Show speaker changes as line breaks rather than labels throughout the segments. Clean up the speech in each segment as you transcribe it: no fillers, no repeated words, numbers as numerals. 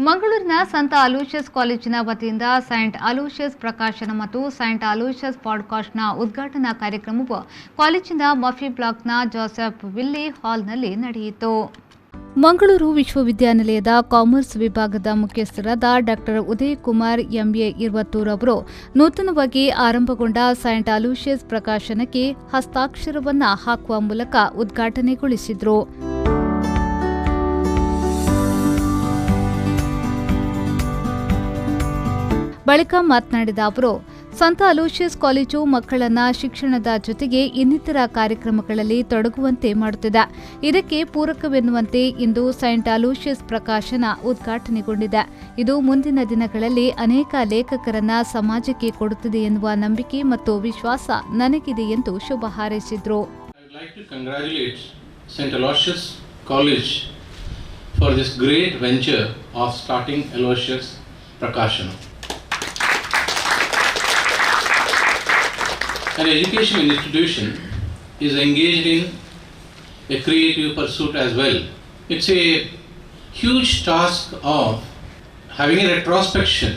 ಮಂಗಳೂರಿನ ಸಂತ ಅಲೋಷಿಯಸ್ ಕಾಲೇಜಿನ ವತಿಯಿಂದ ಸೈಂಟ್ ಅಲೋಷಿಯಸ್ ಪ್ರಕಾಶನ ಮತ್ತು ಸೈಂಟ್ ಅಲೋಷಿಯಸ್ ಪಾಡ್ಕಾಸ್ಟ್ನ ಉದ್ಘಾಟನಾ ಕಾರ್ಯಕ್ರಮವು ಕಾಲೇಜಿನ ಮಫಿ ಬ್ಲಾಕ್ನ ಜೋಸೆಫ್ ವಿಲ್ಲಿ ಹಾಲ್ನಲ್ಲಿ ನಡೆಯಿತು. ಮಂಗಳೂರು ವಿಶ್ವವಿದ್ಯಾನಿಲಯದ ಕಾಮರ್ಸ್ ವಿಭಾಗದ ಮುಖ್ಯಸ್ಥರಾದ ಡಾ ಉದಯ್ ಕುಮಾರ್ ಎಂಎ ಇರುವತ್ತೂರವರು ನೂತನವಾಗಿ ಆರಂಭಗೊಂಡ ಸೈಂಟ್ ಅಲೋಷಿಯಸ್ ಪ್ರಕಾಶನಕ್ಕೆ ಹಸ್ತಾಕ್ಷರವನ್ನು ಹಾಕುವ ಮೂಲಕ ಉದ್ಘಾಟನೆಗೊಳಿಸಿದರು. ಬಳಿಕ ಮಾತನಾಡಿದ ಅವರು, ಸಂತ ಅಲೋಷಿಯಸ್ ಕಾಲೇಜು ಮಕ್ಕಳನ್ನ ಶಿಕ್ಷಣದ ಜೊತೆಗೆ ಇನ್ನಿತರ ಕಾರ್ಯಕ್ರಮಗಳಲ್ಲಿ ತೊಡಗುವಂತೆ ಮಾಡುತ್ತಿದೆ. ಇದಕ್ಕೆ ಪೂರಕವೆನ್ನುವಂತೆ ಇಂದು ಸೈಂಟ್ ಅಲೋಷಿಯಸ್ ಪ್ರಕಾಶನ ಉದ್ಘಾಟನೆಗೊಂಡಿದೆ. ಇದು ಮುಂದಿನ ದಿನಗಳಲ್ಲಿ ಅನೇಕ ಲೇಖಕರನ್ನ ಸಮಾಜಕ್ಕೆ ಕೊಡುತ್ತದೆ ಎನ್ನುವ ನಂಬಿಕೆ ಮತ್ತು ವಿಶ್ವಾಸ ನನಗಿದೆ ಎಂದು ಶುಭ ಹಾರೈಸಿದರು.
An educational institution is engaged in a creative pursuit as well. It's a huge task of having a retrospection,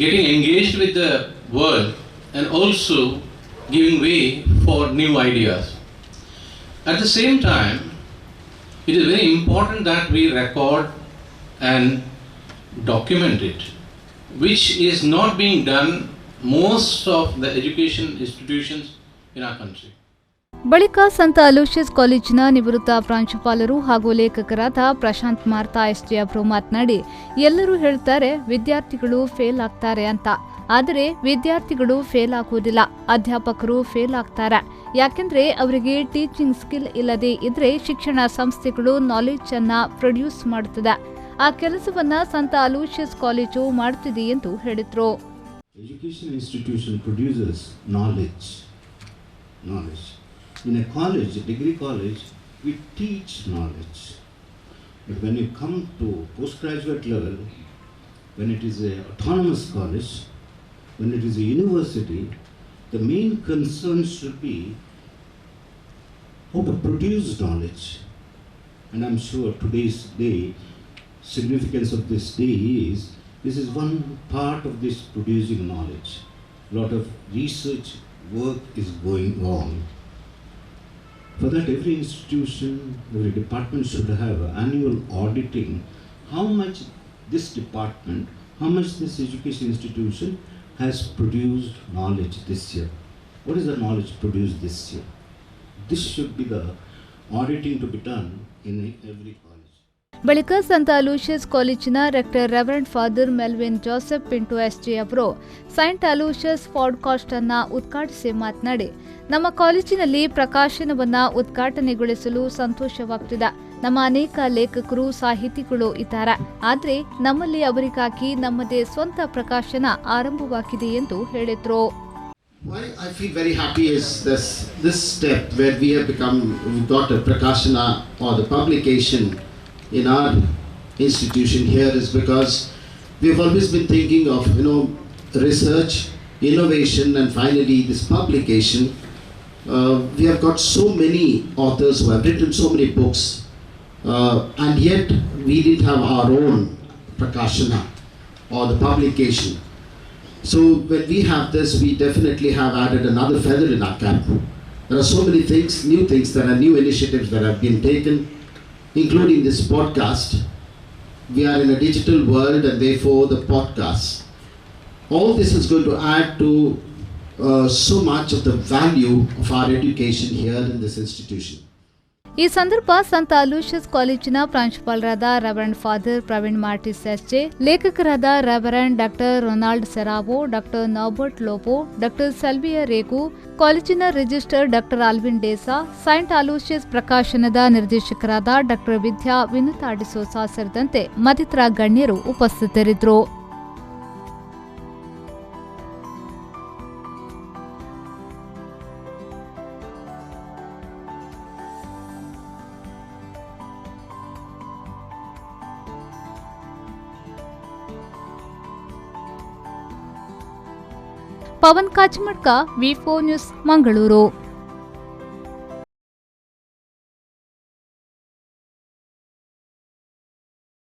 getting engaged with the world and also giving way for new ideas. At the same time, it is very important that we record and document it, which is not being done most of the education institutions in our country.
ಬಳಿಕ ಸಂತ Aloysius ಕಾಲೇಜಿನ ನಿವೃತ್ತ ಪ್ರಾಂಶುಪಾಲರು ಹಾಗೂ ಲೇಖಕರಾದ ಪ್ರಶಾಂತ್ ಮಾರ್ತಾ SJ ಅವರು ಮಾತನಾಡಿ, ಎಲ್ಲರೂ ಹೇಳ್ತಾರೆ ವಿದ್ಯಾರ್ಥಿಗಳು ಫೇಲ್ ಆಗ್ತಾರೆ ಅಂತ. ಆದರೆ ವಿದ್ಯಾರ್ಥಿಗಳು ಫೇಲ್ ಆಗುವುದಿಲ್ಲ, ಅಧ್ಯಾಪಕರು ಫೇಲ್ ಆಗ್ತಾರೆ. ಯಾಕೆಂದ್ರೆ ಅವರಿಗೆ ಟೀಚಿಂಗ್ ಸ್ಕಿಲ್ ಇಲ್ಲದೆ ಇದ್ರೆ ಶಿಕ್ಷಣ ಸಂಸ್ಥೆಗಳು ನಾಲೆಡ್ಜ್ ಅನ್ನ ಪ್ರೊಡ್ಯೂಸ್ ಮಾಡುತ್ತದೆ. ಆ ಕೆಲಸವನ್ನ ಸಂತ ಅಲೋಷಿಯಸ್ ಕಾಲೇಜು ಮಾಡುತ್ತಿದೆ ಎಂದು ಹೇಳಿದ್ರು.
Education institution produces knowledge. In a college, a degree college, we teach knowledge. But when you come to postgraduate level, when it is an autonomous college, when it is a university, the main concern should be how to produce knowledge. And I'm sure today's day, significance of this day is, this is one part of this producing knowledge. A lot of research work is going on. For that, every institution, every department should have annual auditing. How much this department, how much this education institution has produced knowledge this year? What is the knowledge produced this year? This should be the auditing to be done in every college.
ಬಳಿಕ ಸಂತ Aloysius ಕಾಲೇಜಿನ rector reverend father Melvin Joseph Pinto SJ ಅವರು Saint Aloysius podcast ಅನ್ನ ಉದ್ಘಾಟಿಸಿ ಮಾತನಾಡಿ, ನಮ್ಮ ಕಾಲೇಜಿನಲ್ಲಿ ಪ್ರಕಾಶನವನ್ನ ಉದ್ಘಾಟನೆಗೊಳಿಸಲು ಸಂತೋಷವಾಗ್ತಿದೆ. ನಮ್ಮ ಅನೇಕ ಲೇಖಕರು, ಸಾಹಿತಿಗಳು ಇದ್ದಾರೆ. ಆದ್ರೆ ನಮ್ಮಲ್ಲಿ ಅವರಿಗಾಗಿ ನಮ್ಮದೇ ಸ್ವಂತ ಪ್ರಕಾಶನ ಆರಂಭವಾಗಿದೆ ಎಂದು ಹೇಳಿದ್ರು.
Why I feel very happy is this step where we got a prakashana or the publication in our institution here is because we've always been thinking of research, innovation, and finally this publication. We have got so many authors who have written so many books, and yet we didn't have our own prakashana or the publication. So when we have this, we definitely have added another feather in our cap. There are so many things, new things, there are new initiatives that have been taken, including this podcast. We are in a digital world and therefore the podcast. All this is going to add to so much of the value of our education here in this institution.
ಈ ಸಂದರ್ಭ ಸಂತ Aloysius ಕಾಲೇಜಿನ ಪ್ರಾಂಶುಪಾಲರಾದ reverend father Praveen ಮಾರ್ಟಿಸ್ SJ, ಲೇಖಕರಾದ reverend ಡಾ Ronald Serrao, ಡಾ Norbert Lobo, ಡಾ ಸೆಲ್ವಿಯಾ ರೇಗು, ಕಾಲೇಜಿನ register ಡಾ ಆಲ್ವಿನ್ ಡೇಸಾ, ಸೈಂಟ್ ಅಲೋಷಿಯಸ್ ಪ್ರಕಾಶನದ ನಿರ್ದೇಶಕರಾದ ಡಾ ವಿದ್ಯಾ ವಿನುತಾ ಡಿಸೋಸಾ ಸೇರಿದಂತೆ ಮತ್ತಿತರ ಗಣ್ಯರು ಉಪಸ್ಥಿತರಿದ್ದರು. ಪವನ್ ಕಾಚಮಡ್ಕ, ವಿ4 ನ್ಯೂಸ್, ಮಂಗಳೂರು.